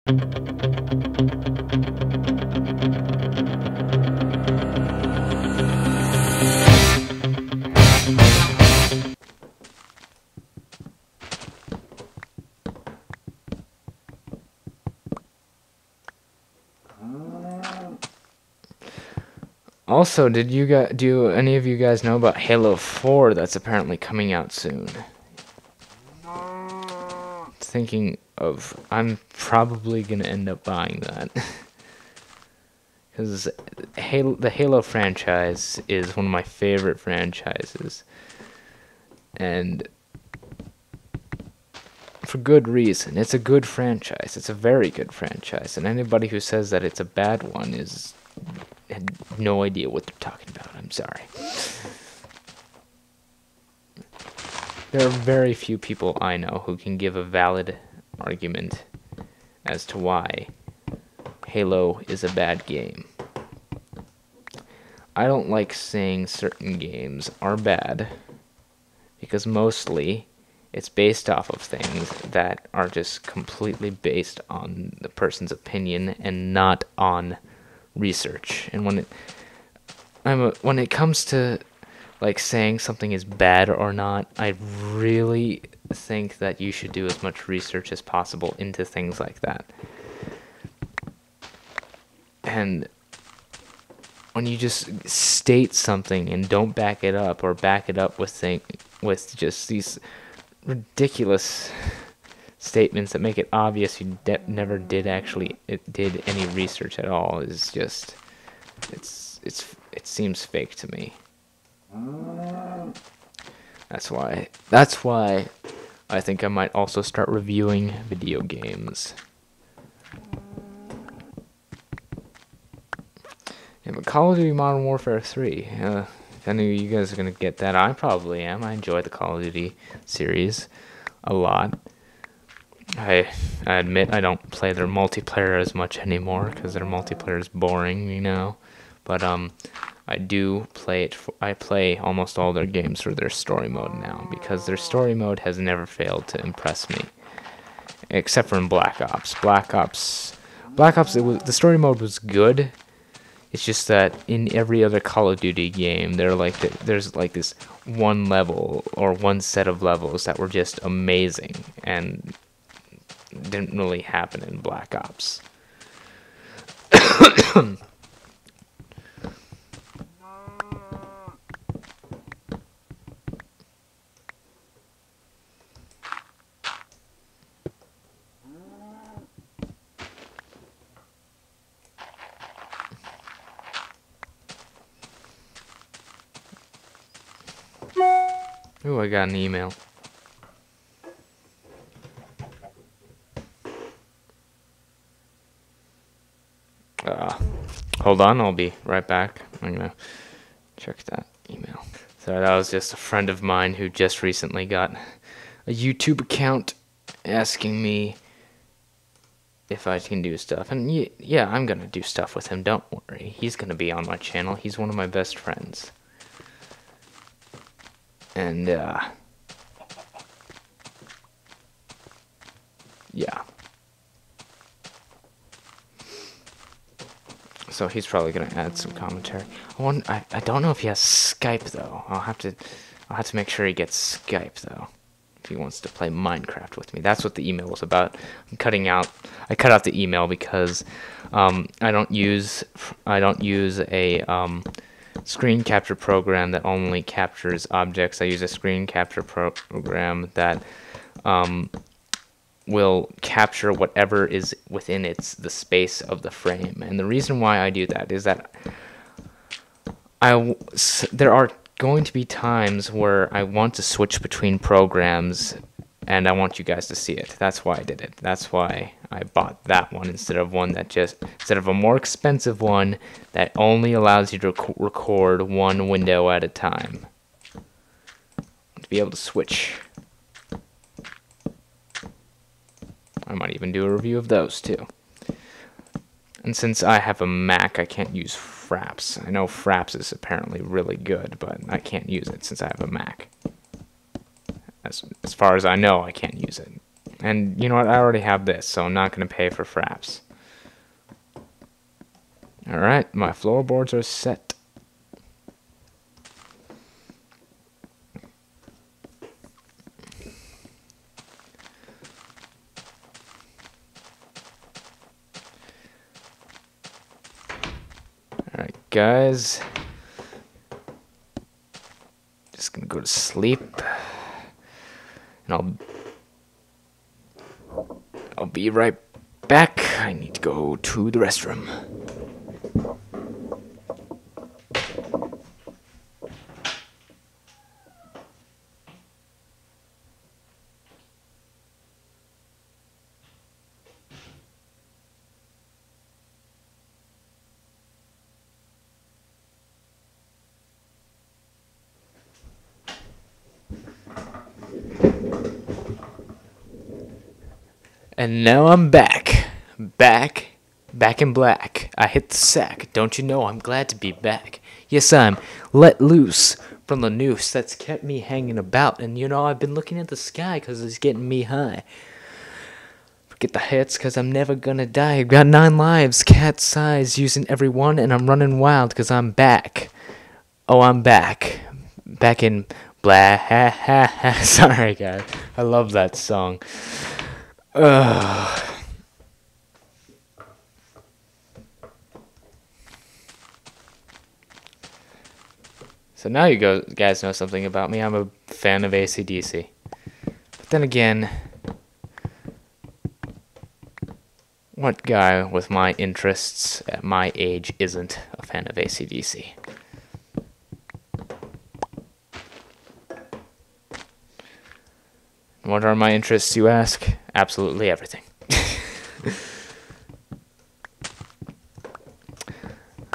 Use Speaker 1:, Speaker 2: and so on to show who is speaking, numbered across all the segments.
Speaker 1: Also, do any of you guys know about Halo 4 that's apparently coming out soon? I'm probably gonna end up buying that. Because the Halo franchise is one of my favorite franchises. And for good reason. It's a good franchise. It's a very good franchise. And anybody who says that it's a bad one had no idea what they're talking about. I'm sorry. There are very few people I know who can give a valid argument as to why Halo is a bad game. I don't like saying certain games are bad because mostly it's based off of things that are just completely based on the person's opinion and not on research. And when it comes to like saying something is bad or not, I really think that you should do as much research as possible into things like that. And when you just state something and don't back it up, or back it up with just these ridiculous statements that make it obvious you never did any research at all, is just it seems fake to me. That's why I think I might also start reviewing video games. Yeah, but Call of Duty Modern Warfare 3, if any of you guys are going to get that, I probably am. I enjoy the Call of Duty series a lot. I admit I don't play their multiplayer as much anymore because their multiplayer is boring, you know. But I do play it. I play almost all their games for their story mode now because their story mode has never failed to impress me, except for in Black Ops. Black Ops, the story mode was good. It's just that in every other Call of Duty game, there's like this one level or one set of levels that were just amazing and didn't really happen in Black Ops. Ooh, I got an email. Hold on, I'll be right back. I'm gonna check that email. So that was just a friend of mine who just recently got a YouTube account asking me if I can do stuff. And yeah, I'm gonna do stuff with him, don't worry. He's gonna be on my channel. He's one of my best friends. And, yeah. So he's probably gonna add some commentary. I don't know if he has Skype though. I'll have to make sure he gets Skype though, if he wants to play Minecraft with me. That's what the email was about. I cut out the email because I don't use a screen capture program that only captures objects. I use a screen capture program that will capture whatever is within the space of the frame. And the reason why I do that is that there are going to be times where I want to switch between programs and I want you guys to see it. That's why I did it. That's why I bought that one instead of a more expensive one that only allows you to record one window at a time. To be able to switch. I might even do a review of those too. And since I have a Mac, I can't use Fraps. I know Fraps is apparently really good, but I can't use it since I have a Mac. As far as I know, I can't use it. And you know what? I already have this, so I'm not going to pay for fraps. Alright, my floorboards are set. Alright, guys. Just gonna go to sleep. And I'll be right back. I need to go to the restroom. And now I'm back. Back in black. I hit the sack. Don't you know I'm glad to be back? Yes, I'm let loose from the noose that's kept me hanging about. And you know, I've been looking at the sky because it's getting me high. Forget the hits because I'm never gonna die. I've got 9 lives, cat size, using every one, and I'm running wild because I'm back. Oh, I'm back. Back in black. Sorry, guys. I love that song. So now you guys know something about me. I'm a fan of AC/DC. But then again, what guy with my interests at my age isn't a fan of AC/DC? What are my interests, you ask? Absolutely everything.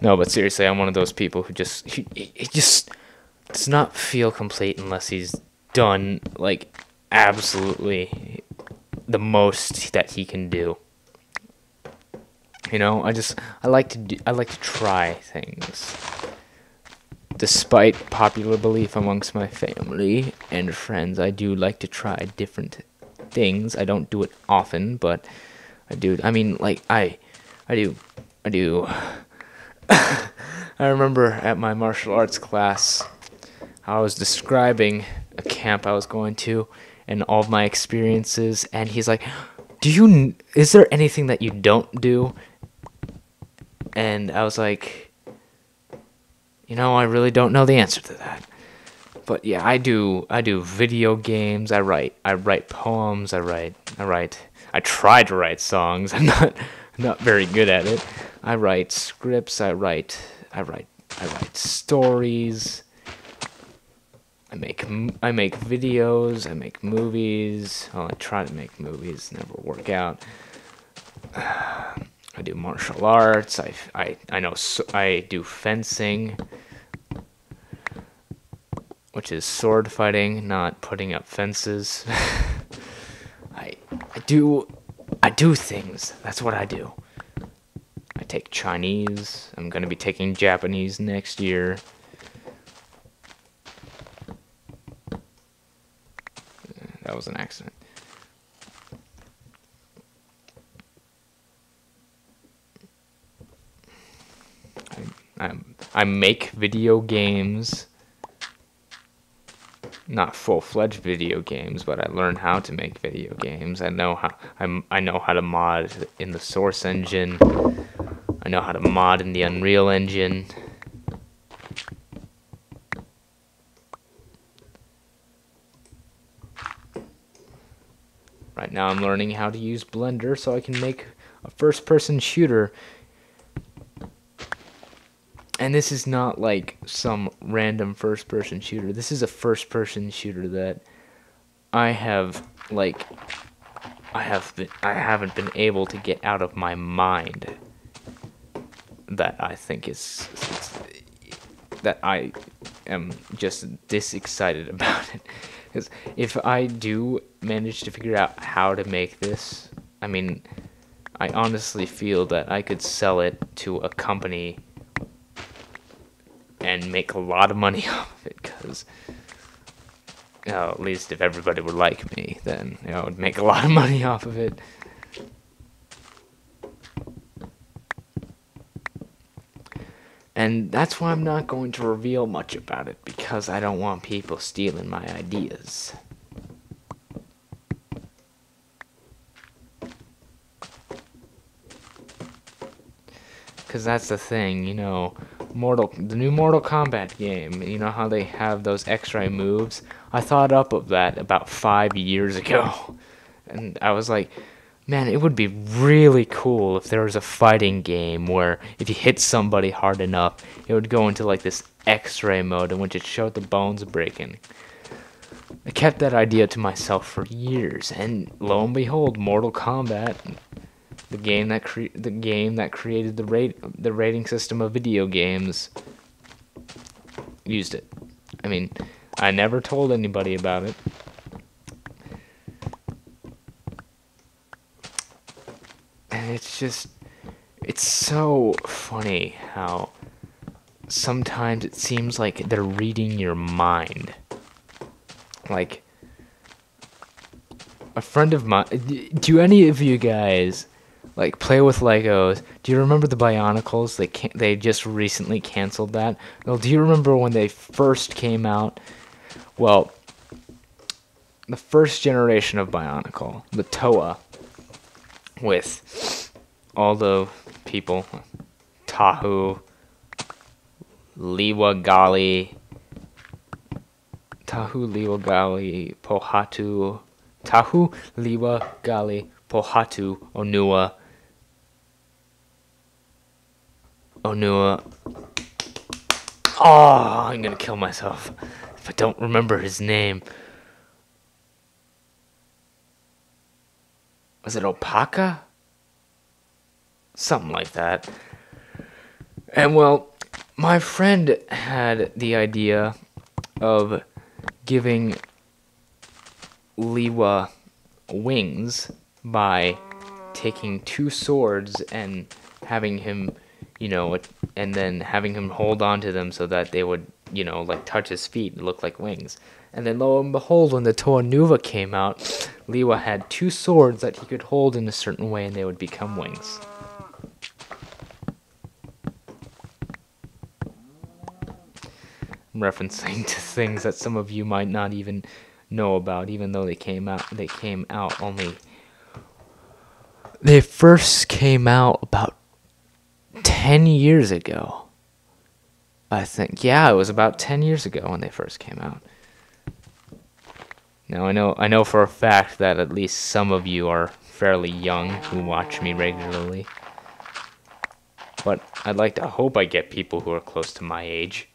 Speaker 1: No, but seriously, I'm one of those people who he just does not feel complete unless he's done, like, absolutely the most that he can do. You know, I like to try things. Despite popular belief amongst my family and friends, I do like to try different things. I don't do it often, but I do. I mean, like, I do. I remember at my martial arts class, I was describing a camp I was going to and all of my experiences, and he's like, is there anything that you don't do? And I was like, you know, I really don't know the answer to that. But yeah, I do video games, I write poems, I try to write songs. I'm not very good at it. I write scripts, I write stories. I make videos, I make movies. Well, I try to make movies, never work out. I do martial arts. I do fencing, which is sword fighting, not putting up fences. I do things. That's what I do. I take Chinese. I'm gonna be taking Japanese next year. That was an accident. I make video games. Not full-fledged video games, but I learned how to make video games. I know how to mod in the Source engine. I know how to mod in the Unreal Engine. Right now I'm learning how to use Blender so I can make a first-person shooter. And this is not like some random first-person shooter. This is a first-person shooter that I haven't been able to get out of my mind. That I think that I am just this excited about it. Because if I do manage to figure out how to make this, I mean, I honestly feel that I could sell it to a company and make a lot of money off of it, at least if everybody were like me, then I would make a lot of money off of it. And that's why I'm not going to reveal much about it, because I don't want people stealing my ideas. Because that's the thing, you know, the new Mortal Kombat game, you know how they have those X-ray moves? I thought up of that about 5 years ago. And I was like, man, it would be really cool if there was a fighting game where if you hit somebody hard enough, it would go into like this X-ray mode in which it showed the bones breaking. I kept that idea to myself for years, and lo and behold, Mortal Kombat, the game that created the rating system of video games, used it. I mean, I never told anybody about it. And it's so funny how sometimes it seems like they're reading your mind. Like, a friend of mine, do any of you guys like play with Legos? Do you remember the Bionicles? They just recently canceled that. Well, do you remember when they first came out? Well, the first generation of Bionicle, the Toa, with all the people, Tahu, Liwa Gali, Pohatu, Tahu, Liwa Gali, Pohatu, Onua. Oh, I'm gonna kill myself if I don't remember his name. Was it Opaka? Something like that. And well, my friend had the idea of giving Liwa wings by taking two swords and having him, you know, and then having him hold on to them so that they would, you know, like touch his feet and look like wings. And then lo and behold, when the Toa Nuva came out, Liwa had two swords that he could hold in a certain way and they would become wings. I'm referencing to things that some of you might not even know about, even though they came out only. They first came out about 10 years ago. I think. Yeah, it was about 10 years ago when they first came out. Now I know for a fact that at least some of you are fairly young who watch me regularly. But I'd like to hope I get people who are close to my age.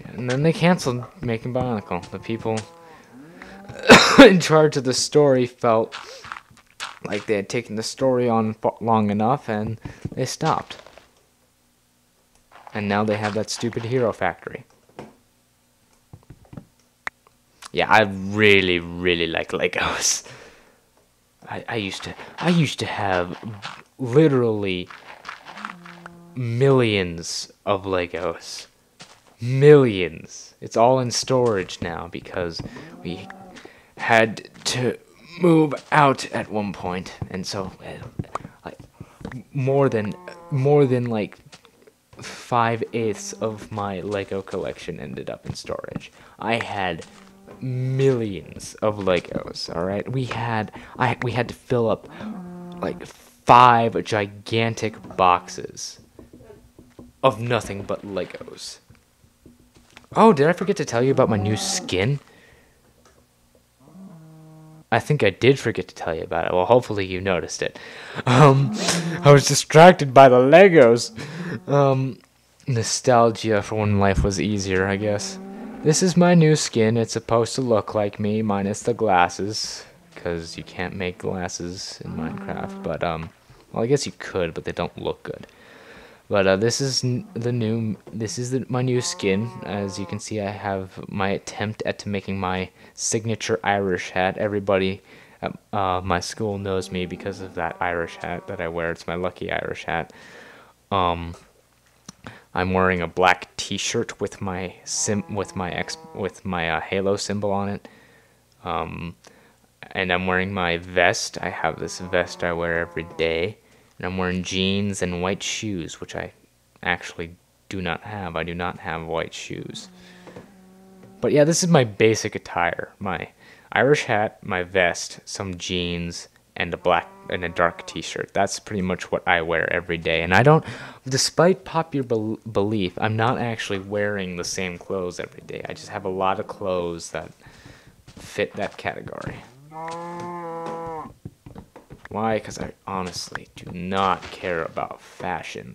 Speaker 1: And then they canceled making Bionicle. The people in charge of the story felt like they had taken the story on long enough, and they stopped. And now they have that stupid Hero Factory. Yeah, I really, really like Legos. I used to have literally millions of Legos. Millions. It's all in storage now because we had to move out at one point, and so like more than like 5/8 of my Lego collection ended up in storage. I had millions of Legos. All right, we had to fill up like 5 gigantic boxes of nothing but Legos. Oh, did I forget to tell you about my new skin? I think I did forget to tell you about it. Well, hopefully you noticed it. I was distracted by the Legos. Nostalgia for when life was easier, I guess. This is my new skin. It's supposed to look like me, minus the glasses, because you can't make glasses in Minecraft. But, well, I guess you could, but they don't look good. But this is my new skin. As you can see, I have my attempt at making my signature Irish hat. Everybody at my school knows me because of that Irish hat that I wear. It's my lucky Irish hat. Um, I'm wearing a black T-shirt with my Halo symbol on it. And I'm wearing my vest. I have this vest I wear every day. And I'm wearing jeans and white shoes, which I actually do not have. I do not have white shoes. But yeah, this is my basic attire. My Irish hat, my vest, some jeans, and a dark t-shirt. That's pretty much what I wear every day. And I don't, despite popular belief, I'm not actually wearing the same clothes every day. I just have a lot of clothes that fit that category. Why? Because I honestly do not care about fashion.